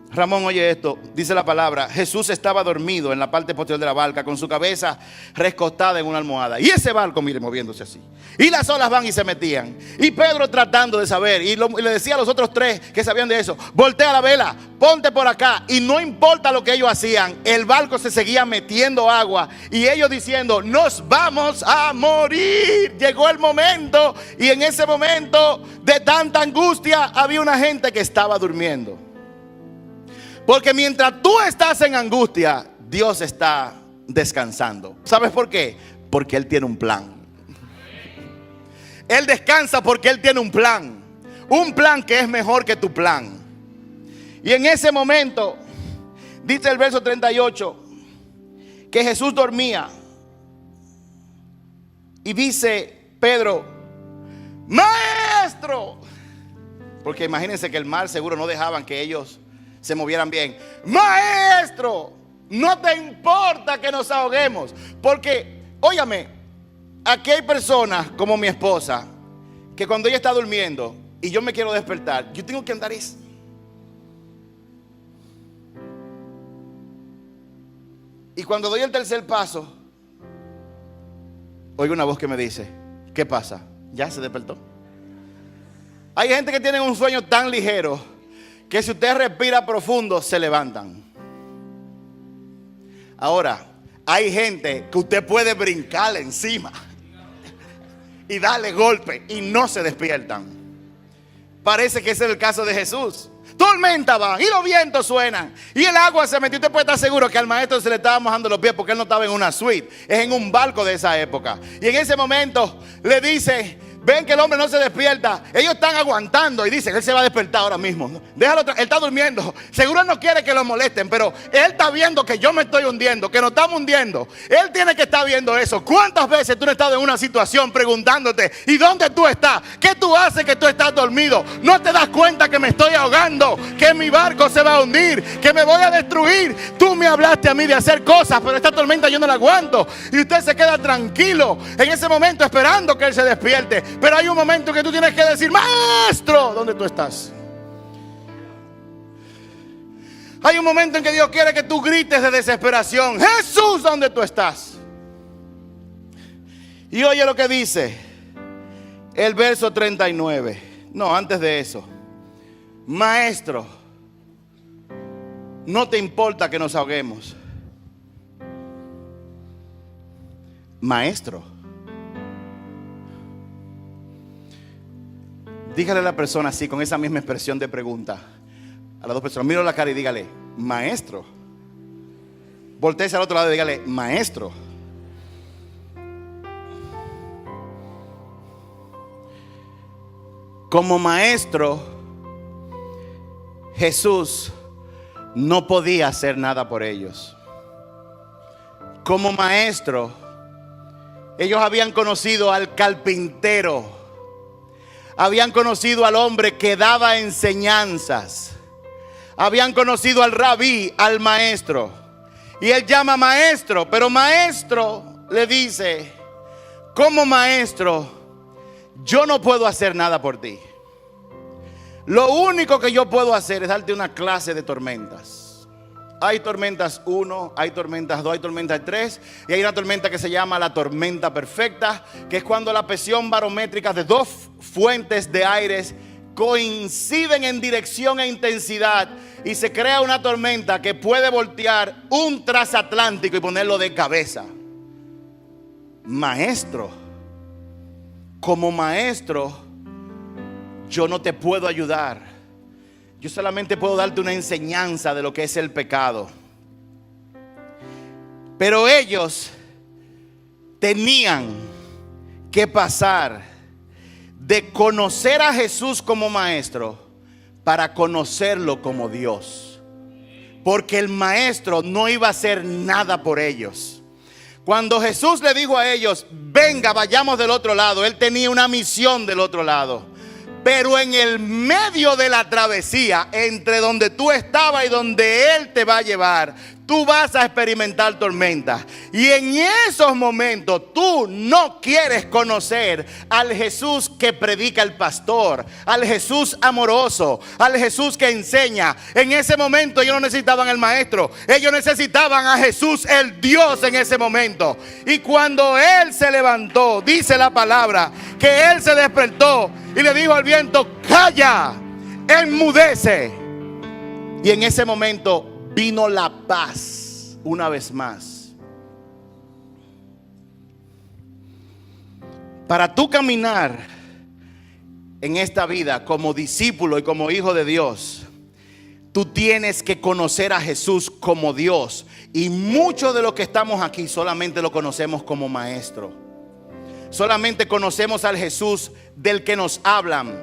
Ramón, oye esto, dice la palabra: Jesús estaba dormido en la parte posterior de la barca, con su cabeza recostada en una almohada. Y ese barco, mire, moviéndose así. Y las olas van y se metían. Y Pedro tratando de saber, y le decía a los otros tres que sabían de eso: voltea la vela, ponte por acá. Y no importa lo que ellos hacían, el barco se seguía metiendo agua. Y ellos diciendo: nos vamos a morir. Llegó el momento, y en ese momento de tanta angustia había una gente que estaba durmiendo. Porque mientras tú estás en angustia, Dios está descansando. ¿Sabes por qué? Porque Él tiene un plan. Él descansa porque Él tiene un plan. Un plan que es mejor que tu plan. Y en ese momento, dice el verso 38, que Jesús dormía. Y dice Pedro: maestro. Porque imagínense que el mar seguro no dejaban que ellos se movieran bien. Maestro, no te importa que nos ahoguemos. Porque, óyame, aquí hay personas como mi esposa, que cuando ella está durmiendo y yo me quiero despertar, yo tengo que andar y cuando doy el tercer paso, oigo una voz que me dice: ¿qué pasa? ¿Ya se despertó? Hay gente que tiene un sueño tan ligero que si usted respira profundo, se levantan. Ahora, hay gente que usted puede brincarle encima y darle golpe y no se despiertan. Parece que ese es el caso de Jesús. Tormenta va y los vientos suenan y el agua se metió. Usted puede estar seguro que al maestro se le estaba mojando los pies, porque él no estaba en una suite, es en un barco de esa época. Y en ese momento le dice: ven que el hombre no se despierta. Ellos están aguantando y dicen: él se va a despertar ahora mismo. Déjalo, él está durmiendo. Seguro él no quiere que lo molesten, pero él está viendo que yo me estoy hundiendo, que nos estamos hundiendo. Él tiene que estar viendo eso. ¿Cuántas veces tú no has estado en una situación preguntándote: ¿y dónde tú estás? ¿Qué tú haces que tú estás dormido? ¿No te das cuenta que me estoy ahogando? Que mi barco se va a hundir, que me voy a destruir. Tú me hablaste a mí de hacer cosas, pero esta tormenta yo no la aguanto. Y usted se queda tranquilo en ese momento esperando que él se despierte. Pero hay un momento que tú tienes que decir: maestro, ¿dónde tú estás? Hay un momento en que Dios quiere que tú grites de desesperación: Jesús, ¿dónde tú estás? Y oye lo que dice el verso 39. No, antes de eso: maestro, no te importa que nos ahoguemos. Maestro. Dígale a la persona así, con esa misma expresión de pregunta, a las dos personas, míralo la cara y dígale: maestro. Voltéese al otro lado y dígale: maestro. Como maestro, Jesús no podía hacer nada por ellos. Como maestro, ellos habían conocido al carpintero, habían conocido al hombre que daba enseñanzas, habían conocido al rabí, al maestro. Y él llama maestro, pero maestro le dice: como maestro, yo no puedo hacer nada por ti. Lo único que yo puedo hacer es darte una clase de tormentas. Hay tormentas 1, hay tormentas 2, hay tormentas 3. Y hay una tormenta que se llama la tormenta perfecta, que es cuando la presión barométrica de dos fuentes de aires coinciden en dirección e intensidad y se crea una tormenta que puede voltear un transatlántico y ponerlo de cabeza. Maestro, como maestro, yo no te puedo ayudar. Yo solamente puedo darte una enseñanza de lo que es el pecado. Pero ellos tenían que pasar de conocer a Jesús como maestro para conocerlo como Dios. Porque el maestro no iba a hacer nada por ellos. Cuando Jesús le dijo a ellos: venga, vayamos del otro lado, él tenía una misión del otro lado. Pero en el medio de la travesía, entre donde tú estabas y donde Él te va a llevar, tú vas a experimentar tormentas. Y en esos momentos tú no quieres conocer al Jesús que predica el pastor, al Jesús amoroso, al Jesús que enseña. En ese momento ellos no necesitaban el maestro, ellos necesitaban a Jesús, el Dios, en ese momento. Y cuando Él se levantó, dice la palabra, que Él se despertó y le dijo al viento: calla, enmudece. Y en ese momento vino la paz una vez más. Para tú caminar en esta vida como discípulo y como hijo de Dios, tú tienes que conocer a Jesús como Dios. Y muchos de los que estamos aquí solamente lo conocemos como maestro. Solamente conocemos al Jesús del que nos hablan.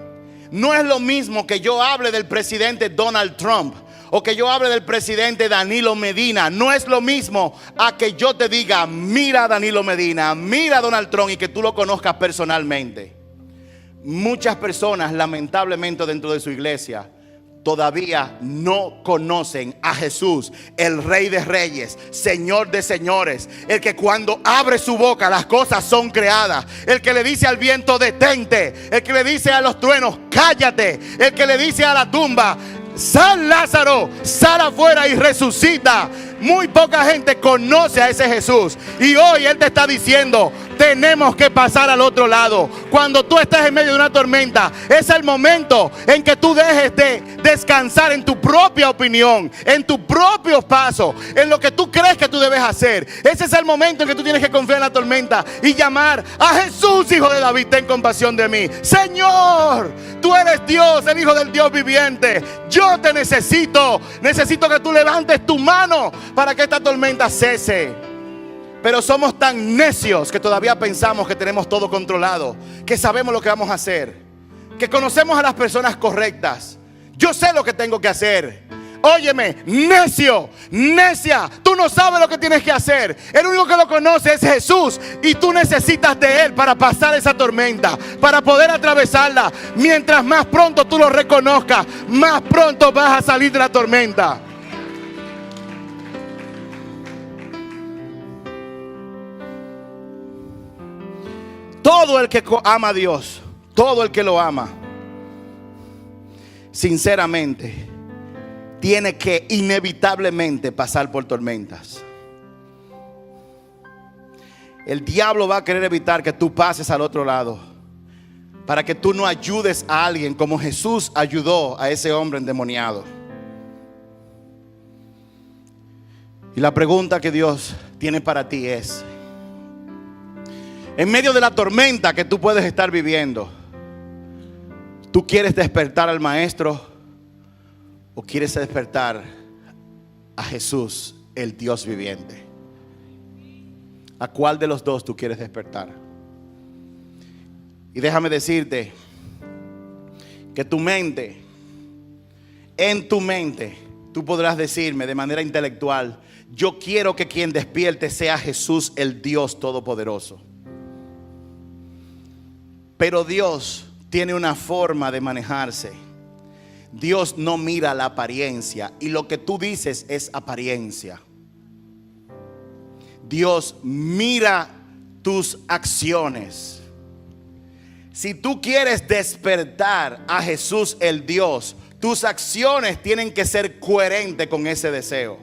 No es lo mismo que yo hable del presidente Donald Trump o que yo hable del presidente Danilo Medina. No es lo mismo a que yo te diga: mira a Danilo Medina, mira a Donald Trump, y que tú lo conozcas personalmente. Muchas personas, lamentablemente, dentro de su iglesia todavía no conocen a Jesús, el Rey de Reyes, Señor de Señores, el que cuando abre su boca las cosas son creadas, el que le dice al viento: detente, el que le dice a los truenos: cállate, el que le dice a la tumba: sal, Lázaro, sal afuera y resucita. Muy poca gente conoce a ese Jesús, y hoy Él te está diciendo: tenemos que pasar al otro lado. Cuando tú estás en medio de una tormenta, es el momento en que tú dejes de descansar en tu propia opinión, en tu propio paso, en lo que tú crees que tú debes hacer. Ese es el momento en que tú tienes que confiar en la tormenta y llamar a Jesús: Hijo de David, ten compasión de mí. Señor, tú eres Dios, el Hijo del Dios viviente. Yo te necesito. Necesito que tú levantes tu mano para que esta tormenta cese. Pero somos tan necios que todavía pensamos que tenemos todo controlado, que sabemos lo que vamos a hacer, que conocemos a las personas correctas. Yo sé lo que tengo que hacer. Óyeme, necio, necia, tú no sabes lo que tienes que hacer. El único que lo conoce es Jesús, y tú necesitas de Él para pasar esa tormenta, para poder atravesarla. Mientras más pronto tú lo reconozcas, más pronto vas a salir de la tormenta. Todo el que ama a Dios, todo el que lo ama, sinceramente, tiene que inevitablemente pasar por tormentas. El diablo va a querer evitar que tú pases al otro lado, para que tú no ayudes a alguien como Jesús ayudó a ese hombre endemoniado. Y la pregunta que Dios tiene para ti es: en medio de la tormenta que tú puedes estar viviendo, ¿tú quieres despertar al Maestro o quieres despertar a Jesús, el Dios viviente? ¿A cuál de los dos tú quieres despertar? Y déjame decirte que tu mente, en tu mente, tú podrás decirme de manera intelectual: yo quiero que quien despierte sea Jesús, el Dios Todopoderoso. Pero Dios tiene una forma de manejarse. Dios no mira la apariencia, y lo que tú dices es apariencia. Dios mira tus acciones. Si tú quieres despertar a Jesús el Dios, tus acciones tienen que ser coherentes con ese deseo.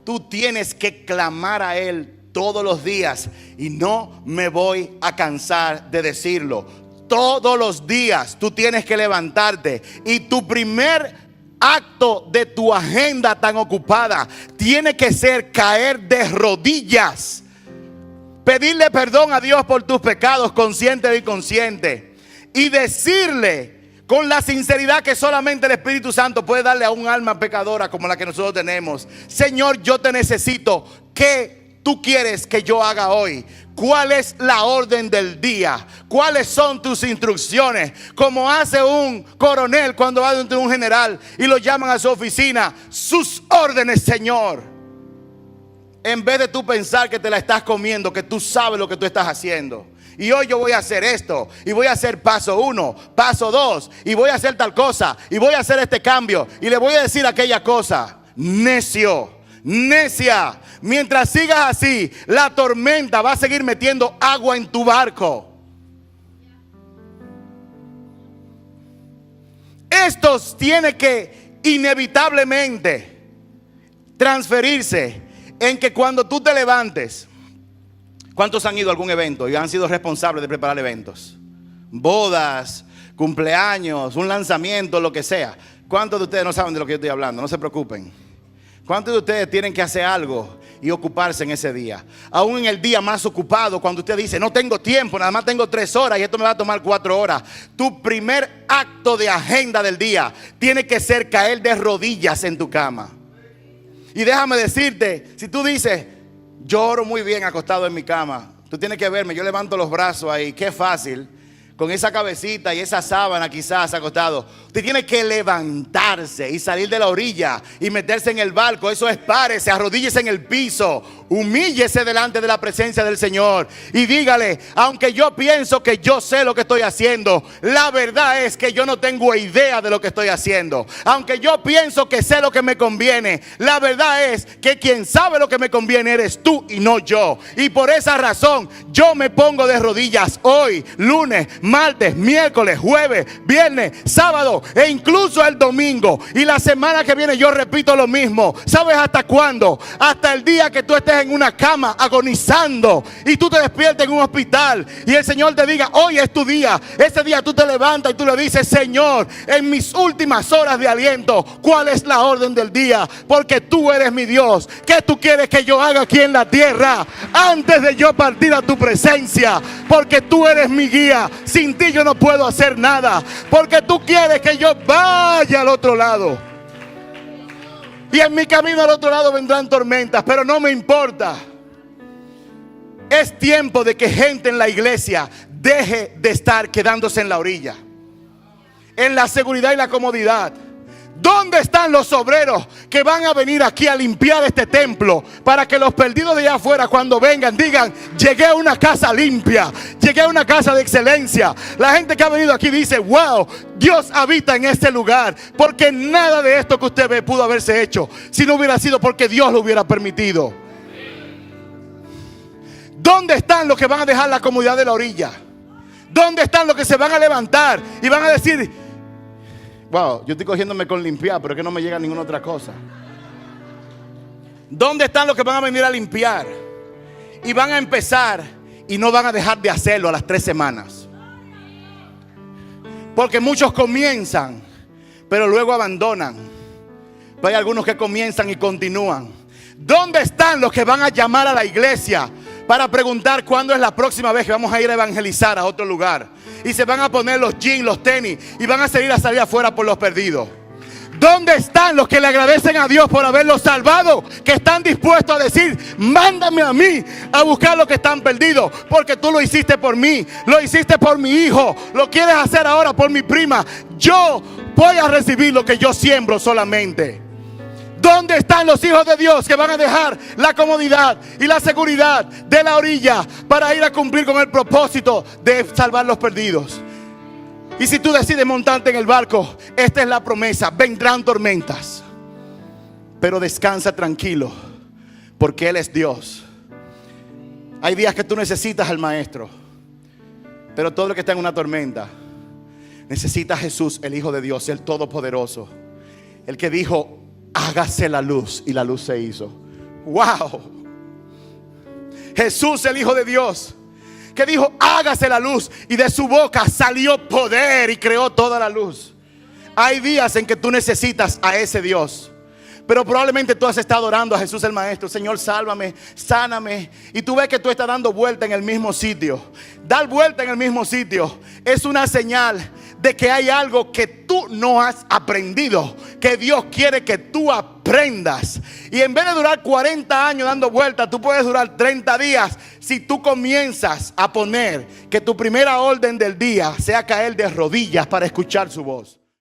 Tú tienes que clamar a Él todos los días, y no me voy a cansar de decirlo. Todos los días tú tienes que levantarte, y tu primer acto de tu agenda tan ocupada tiene que ser caer de rodillas, pedirle perdón a Dios por tus pecados, consciente o inconsciente, y decirle con la sinceridad que solamente el Espíritu Santo puede darle a un alma pecadora como la que nosotros tenemos: Señor, yo te necesito. ¿Qué tú quieres que yo haga hoy? ¿Cuál es la orden del día? ¿Cuáles son tus instrucciones? Como hace un coronel cuando va donde un general y lo llaman a su oficina: sus órdenes, Señor. En vez de tú pensar que te la estás comiendo, que tú sabes lo que tú estás haciendo. Y hoy yo voy a hacer esto, y voy a hacer paso 1, paso 2, y voy a hacer tal cosa, y voy a hacer este cambio, y le voy a decir aquella cosa. Necio, necia. Mientras sigas así, la tormenta va a seguir metiendo agua en tu barco. Estos tienen que inevitablemente transferirse en que cuando tú te levantes, ¿cuántos han ido a algún evento y han sido responsables de preparar eventos? Bodas, cumpleaños, un lanzamiento, lo que sea. ¿Cuántos de ustedes no saben de lo que yo estoy hablando? No se preocupen. ¿Cuántos de ustedes tienen que hacer algo y ocuparse en ese día? Aún en el día más ocupado, cuando usted dice, no tengo tiempo, nada más tengo 3 horas y esto me va a tomar 4 horas. Tu primer acto de agenda del día tiene que ser caer de rodillas en tu cama. Y déjame decirte, si tú dices, yo oro muy bien acostado en mi cama, tú tienes que verme, yo levanto los brazos ahí, qué fácil. Con esa cabecita y esa sábana quizás acostado. Usted tiene que levantarse y salir de la orilla y meterse en el barco. Eso es, párese, arrodíllese en el piso, humíllese delante de la presencia del Señor y dígale, aunque yo pienso que yo sé lo que estoy haciendo, la verdad es que yo no tengo idea de lo que estoy haciendo. Aunque yo pienso que sé lo que me conviene, la verdad es que quien sabe lo que me conviene eres tú y no yo. Y por esa razón yo me pongo de rodillas hoy, lunes, martes, miércoles, jueves, viernes, sábado e incluso el domingo. Y la semana que viene yo repito lo mismo. ¿Sabes hasta cuándo? Hasta el día que tú estés en una cama agonizando y tú te despiertes en un hospital y el Señor te diga, hoy es tu día. Ese día tú te levantas y tú le dices, Señor, en mis últimas horas de aliento, ¿cuál es la orden del día? Porque tú eres mi Dios. ¿Qué tú quieres que yo haga aquí en la tierra antes de yo partir a tu presencia? Porque tú eres mi guía. Sin ti yo no puedo hacer nada. Porque tú quieres que yo vaya al otro lado. Y en mi camino al otro lado vendrán tormentas, pero no me importa. Es tiempo de que gente en la iglesia deje de estar quedándose en la orilla, en la seguridad y la comodidad. ¿Dónde están los obreros que van a venir aquí a limpiar este templo para que los perdidos de allá afuera cuando vengan digan, llegué a una casa limpia, llegué a una casa de excelencia? La gente que ha venido aquí dice, wow, Dios habita en este lugar, porque nada de esto que usted ve pudo haberse hecho si no hubiera sido porque Dios lo hubiera permitido. ¿Dónde están los que van a dejar la comodidad de la orilla? ¿Dónde están los que se van a levantar y van a decir, wow, yo estoy cogiéndome con limpiar, pero es que no me llega ninguna otra cosa? ¿Dónde están los que van a venir a limpiar y van a empezar y no van a dejar de hacerlo a las 3 semanas? Porque muchos comienzan, pero luego abandonan. Pero hay algunos que comienzan y continúan. ¿Dónde están los que van a llamar a la iglesia para preguntar cuándo es la próxima vez que vamos a ir a evangelizar a otro lugar? Y se van a poner los jeans, los tenis y van a salir afuera por los perdidos. ¿Dónde están los que le agradecen a Dios por haberlos salvado? Que están dispuestos a decir, mándame a mí a buscar los que están perdidos, porque tú lo hiciste por mí, lo hiciste por mi hijo, lo quieres hacer ahora por mi prima. Yo voy a recibir lo que yo siembro solamente. ¿Dónde están los hijos de Dios que van a dejar la comodidad y la seguridad de la orilla para ir a cumplir con el propósito de salvar los perdidos? Y si tú decides montarte en el barco, esta es la promesa: vendrán tormentas, pero descansa tranquilo, porque Él es Dios. Hay días que tú necesitas al Maestro, pero todo lo que está en una tormenta necesita a Jesús, el Hijo de Dios, el Todopoderoso, el que dijo, hágase la luz, y la luz se hizo. Wow. Jesús, el Hijo de Dios, que dijo, hágase la luz, y de su boca salió poder y creó toda la luz. Hay días en que tú necesitas a ese Dios, pero probablemente tú has estado orando a Jesús el Maestro: Señor, sálvame, sáname, y tú ves que tú estás dando vuelta en el mismo sitio. Dar vuelta en el mismo sitio es una señal de que hay algo que tú no has aprendido, que Dios quiere que tú aprendas. Y en vez de durar 40 años dando vueltas, tú puedes durar 30 días si tú comienzas a poner que tu primera orden del día sea caer de rodillas para escuchar su voz.